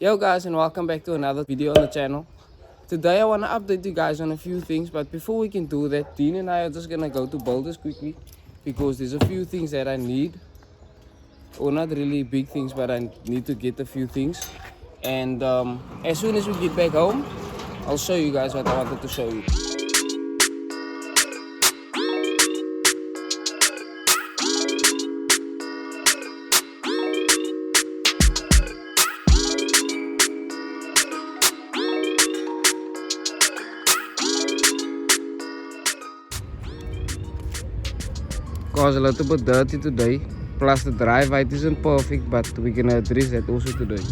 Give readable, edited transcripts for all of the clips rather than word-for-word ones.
Yo guys, and welcome back to another video on the channel. Today I want to update you guys on a few things, but before we can do that, Dean and I are just gonna go to Boulders quickly because there's a few things that I need, or not really big things, but I need to get a few things. And as soon as we get back home, I'll show you guys what I wanted to show you. Car's a little bit dirty today, plus the drive height isn't perfect, but we're gonna address that also today.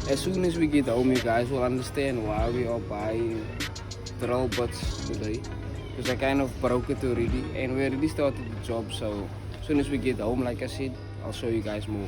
As soon as we get home, you guys will understand why we are buying drill bits today, because I kind of broke it already and we already started the job. So as soon as we get home, like I said, I'll show you guys more.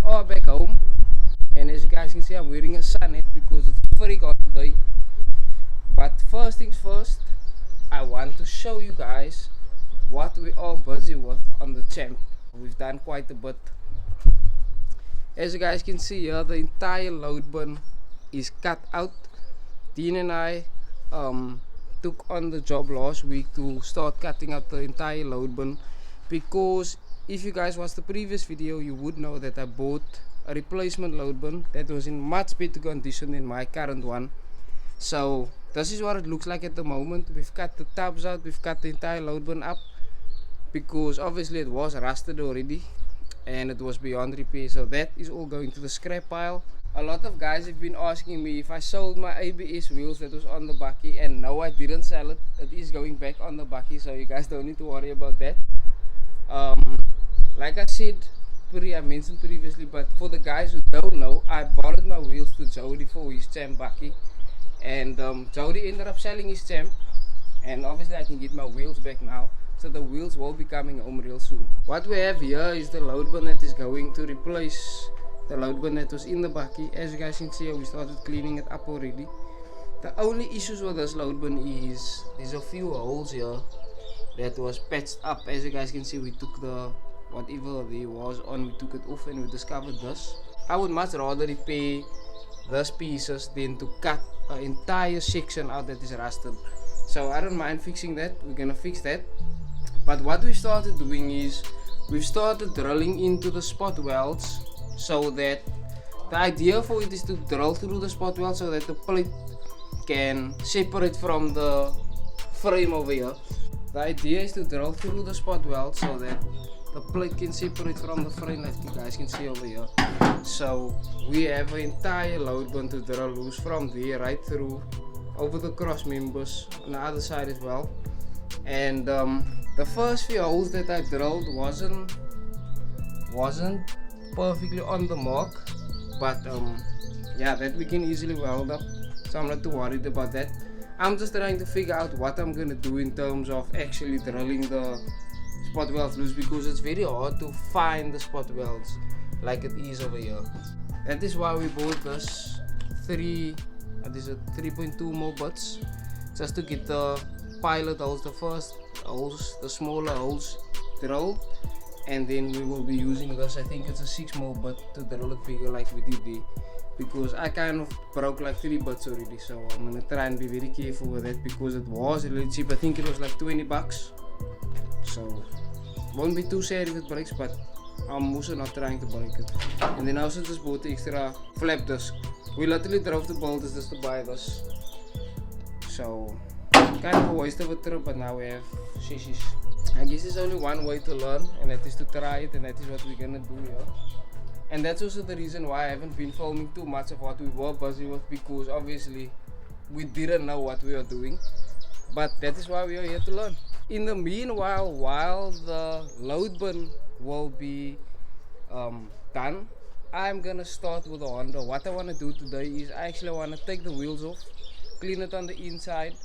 Are back home, and as you guys can see, I'm wearing a sun hat because it's very hot today. But first things first, I want to show you guys what we are busy with on the champ. We've done quite a bit. As you guys can see here, the entire load bin is cut out. Dean and I took on the job last week to start cutting out the entire load bin, because if you guys watched the previous video, you would know that I bought a replacement load bin that was in much better condition than my current one. So this is what it looks like at the moment. We've cut the tabs out, we've cut the entire load bin up, because obviously it was rusted already and it was beyond repair. So that is all going to the scrap pile. A lot of guys have been asking me if I sold my ABS wheels that was on the Bakkie, and no, I didn't sell it. It is going back on the Bakkie, so you guys don't need to worry about that. Like I said, I mentioned previously, but for the guys who don't know, I borrowed my wheels to Jody for his champ Bakkie, and Jody ended up selling his champ, and obviously I can get my wheels back now, so the wheels will be coming home real soon. What we have here is the load bin that is going to replace the load bin that was in the Bakkie. As you guys can see, we started cleaning it up already. The only issues with this load bin is there's a few holes here that was patched up. As you guys can see, we took the whatever there was on, we took it off and we discovered this. I would much rather repair these pieces than to cut an entire section out that is rusted. So I don't mind fixing that. We're gonna fix that. But what we started doing is we've started drilling into the spot welds, so that the idea for it is to drill through the spot weld so that the plate can separate from the frame over here. The idea is to drill through the spot weld so that the plate can separate from the frame, like you guys can see over here. So we have an entire load bin to drill loose from there right through over the cross members on the other side as well. And the first few holes that I drilled wasn't perfectly on the mark, but yeah, that we can easily weld up, so I'm not too worried about that. I'm just trying to figure out what I'm gonna do in terms of actually drilling the spot welds loose, because it's very hard to find the spot welds like it is over here. That is why we bought this 3.2 more butts, just to get the pilot holes, the first holes, the smaller holes drilled, and then we will be using this, I think it's a 6 more butt to drill it bigger like we did there, because I kind of broke like 3 butts already. So I'm gonna try and be very careful with that, because it was really cheap. I think it was like 20 bucks. So won't be too sad if it breaks, but I'm also not trying to break it. And then I also just bought the extra flap disc. We literally drove to Boulders just to buy this. So kind of a waste of a trip, but now we have shishis. I guess there's only one way to learn, and that is to try it, and that is what we're gonna do here. And that's also the reason why I haven't been filming too much of what we were busy with, because obviously we didn't know what we are doing. But that is why we are here to learn. In the meanwhile, while the load bin will be done, I'm gonna start with the Honda. What I want to do today is I actually want to take the wheels off, clean it on the inside,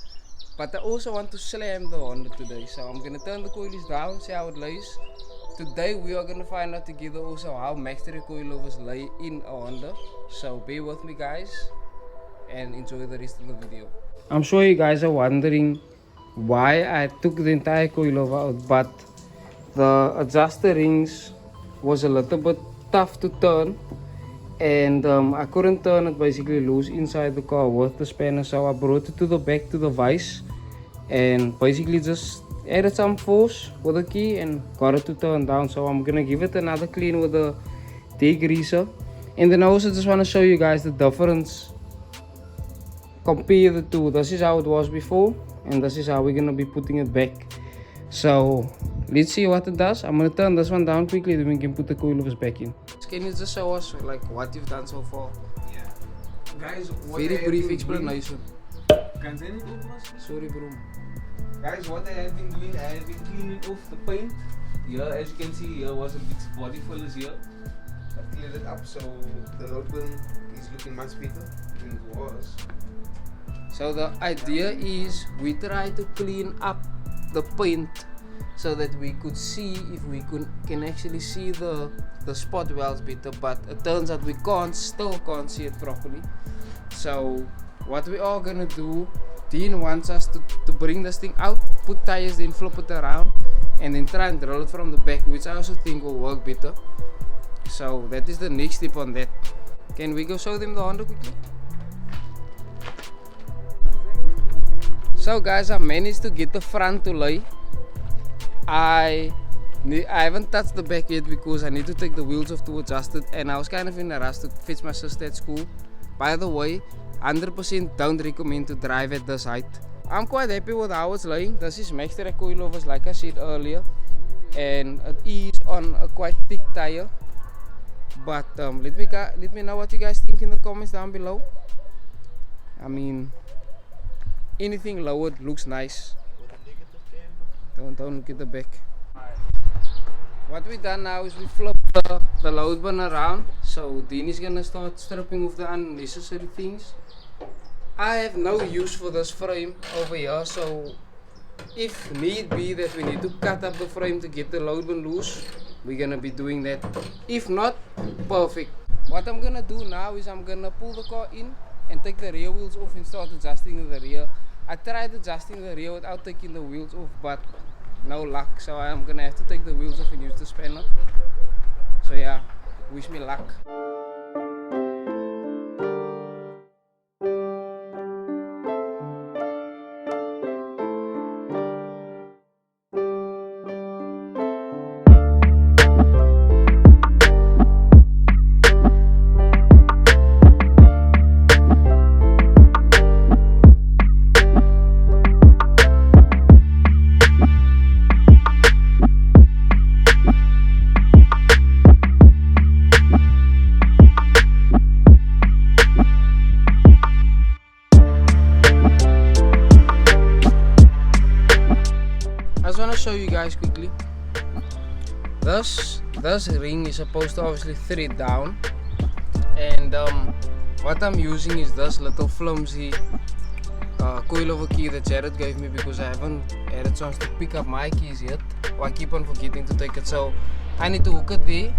but I also want to slam the Honda today. So I'm gonna turn the coilies down, see how it lays. Today we are gonna find out together also how factory coilovers lay in a Honda. So bear with me guys and enjoy the rest of the video. I'm sure you guys are wondering why I took the entire coilover out, but the adjuster rings was a little bit tough to turn, and I couldn't turn it basically loose inside the car with the spanner, so I brought it to the back to the vise and basically just added some force with the key and got it to turn down. So I'm gonna give it another clean with a degreaser, and then I also just want to show you guys the difference, compare the two. This is how it was before and this is how we're gonna be putting it back. So let's see what it does. I'm gonna turn this one down quickly, then we can put the coilovers back in. Can you just show us like what you've done so far? Yeah. Guys, very brief explanation. Sorry bro. Guys, what I have been doing, I have been cleaning off the paint. Here, as you can see, here was a bit body fillers here. I cleared it up, so the load bin is looking much better than it was. So the idea is we try to clean up the paint so that we could see if we can actually see the spot welds better, but it turns out we still can't see it properly. So what we are gonna do, Dean wants us to bring this thing out, put tires, then flip it around and then try and drill it from the back, which I also think will work better. So that is the next step on that. Can we go show them the Honda quickly? So guys, I managed to get the front to lay. I haven't touched the back yet because I need to take the wheels off to adjust it, and I was kind of in a rush to fetch my sister at school. By the way, 100% don't recommend to drive at this height. I'm quite happy with how it's laying. This is factory coilovers like I said earlier, and it is on a quite thick tire. But let me know what you guys think in the comments down below. I mean, anything lowered looks nice. Don't look at the back. What we done now is we flip the load bin around. So Dean is gonna start stripping off the unnecessary things. I have no use for this frame over here, so if need be that we need to cut up the frame to get the load bin loose, we're gonna be doing that. If not, perfect. What I'm gonna do now is I'm gonna pull the car in and take the rear wheels off and start adjusting the rear. I tried adjusting the rear without taking the wheels off, but no luck, so I'm gonna have to take the wheels off and use the spanner. So yeah, wish me luck. Show you guys quickly. This ring is supposed to obviously thread down, and what I'm using is this little flimsy coilover key that Jared gave me because I haven't had a chance to pick up my keys yet, or I keep on forgetting to take it, so I need to hook it there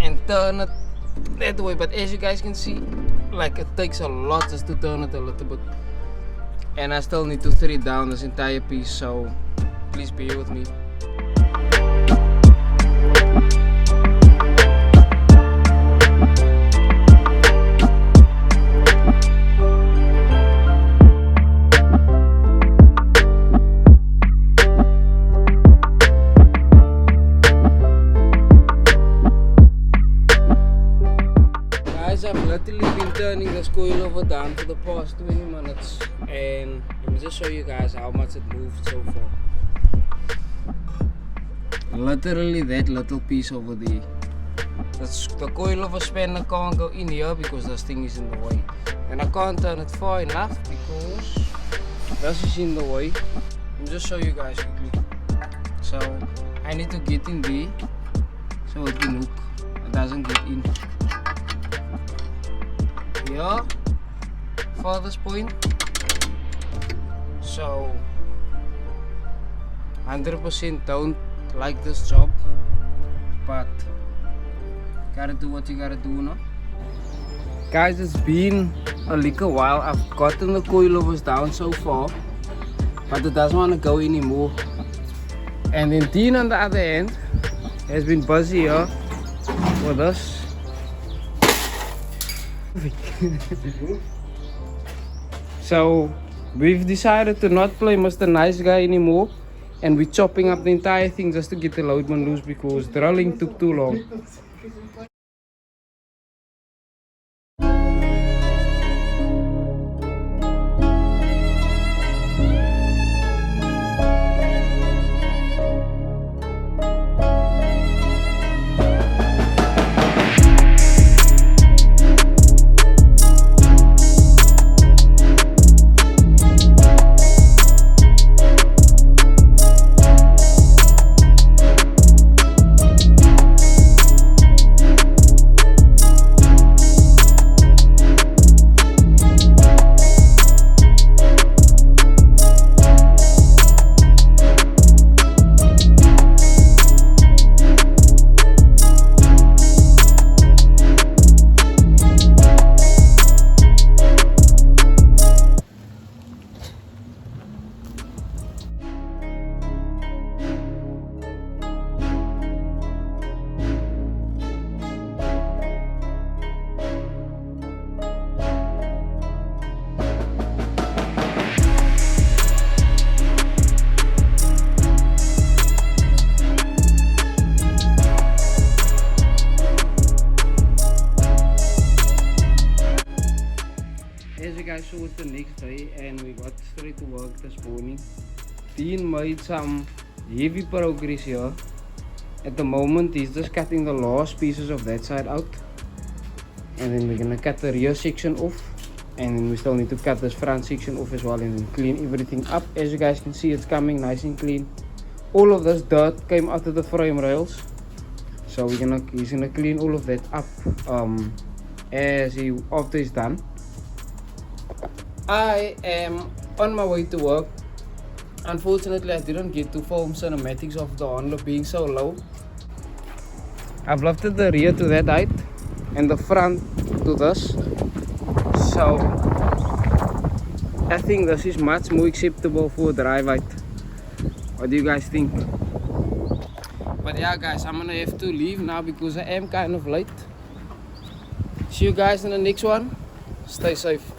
and turn it that way. But as you guys can see, like, it takes a lot just to turn it a little bit, and I still need to thread down this entire piece, so please bear with me. Guys, I've literally been turning this coilover down for the past 20 minutes, and let me just show you guys how much it moved so far. Literally that little piece over there. The coilover spanner can't go in here because this thing is in the way. And I can't turn it far enough because this is in the way. Let me just show you guys quickly. So I need to get in there so it can hook. It doesn't get in. Here, farthest point. So 100% don't like this job, but gotta do what you gotta do now. Guys, it's been a little while. I've gotten the coilovers down so far, but it doesn't want to go anymore. And then Dean on the other end has been busy here with us. So we've decided to not play Mr. Nice Guy anymore, and we're chopping up the entire thing just to get the loadman loose because drilling took too long. So it's the next day and we got straight to work this morning. Dean made some heavy progress here. At the moment he's just cutting the last pieces of that side out, and then we're gonna cut the rear section off, and then we still need to cut this front section off as well, and then clean everything up. As you guys can see, it's coming nice and clean. All of this dirt came out of the frame rails, so he's gonna clean all of that up after he's done. I am on my way to work. Unfortunately, I didn't get to film cinematics of the Honda being so low. I've lifted the rear to that height and the front to this, so I think this is much more acceptable for a drive height. What do you guys think? But yeah guys, I'm gonna have to leave now because I am kind of late. See you guys in the next one. Stay safe.